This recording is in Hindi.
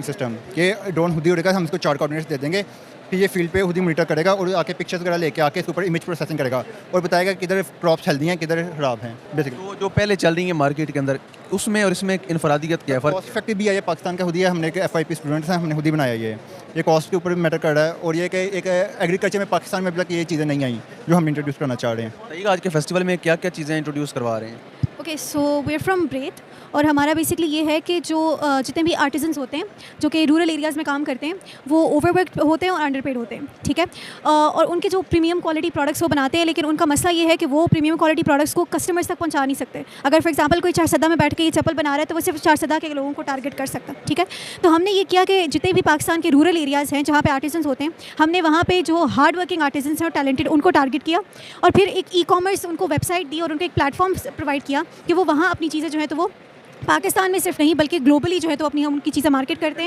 सिस्टम ये ड्रोन खुद ही उड़ेगा, हम इसको 4 कोऑर्डिनेट्स दे देंगे, फिर ये फील्ड पे खुद ही मॉनिटर करेगा और आके पिक्चर्स वगैरह लेके आके इसके ऊपर इमेज प्रोसेसिंग करेगा और बताएगा किधर क्रॉप्स हेल्दी हैं किधर खराब हैं। बेसिकली तो जो पहले चल रही है मार्केट के अंदर, उसमें और इसमें इनफरादियत क्या है, फ़र्क? कॉस्ट इफेक्टिव भी है, ये पाकिस्तान का खुद ही है, हमने FIP स्टूडेंट्स हैं, हमने खुद ही बनाया ये कॉस्ट के ऊपर भी मैटर कर रहा है और ये कि एक एग्रीकल्चर में पाकिस्तान में अभी तक ये चीज़ें नहीं आई जो हम इंट्रोड्यूस करना चाह रहे हैं। बताइएगा आज के फेस्टिवल में क्या क्या चीज़ें इंट्रोड्यूस करवा रहे हैं? Okay, so we are from breadth और हमारा बेसिकली ये है कि जो जितने भी आर्टिजन्स होते हैं जो कि रूरल एरियाज़ में काम करते हैं वो ओवरवर्कड होते हैं और अंडरपेड होते हैं, ठीक है। और उनके जो प्रीमियम क्वालिटी प्रोडक्ट्स वो बनाते हैं, लेकिन उनका मसला ये है कि वो प्रीमियम क्वालिटी प्रोडक्ट्स को कस्टमर्स तक पहुंचा नहीं सकते। अगर फॉर एग्जांपल कोई चारसदा में बैठ के ये चप्पल बना रहा है तो वो सिर्फ चारसदा के लोगों को टारगेट कर सकता है, ठीक है। तो हमने ये किया कि जितने भी पाकिस्तान के रूरल एरियाज़ हैं जहाँ पे आर्टिजन्स होते हैं, हमने वहाँ पे जो हार्ड वर्किंग आर्टिजन्स हैं और टैलेंटेड उनको टारगेट किया और फिर एक ई-कॉमर्स उनको वेबसाइट दी और उनको एक प्लेटफॉर्म प्रोवाइड किया कि वो वहाँ अपनी चीज़ें जो है तो वो पाकिस्तान में सिर्फ नहीं बल्कि ग्लोबली जो है तो अपनी हम उनकी चीज़ें मार्केट करते हैं।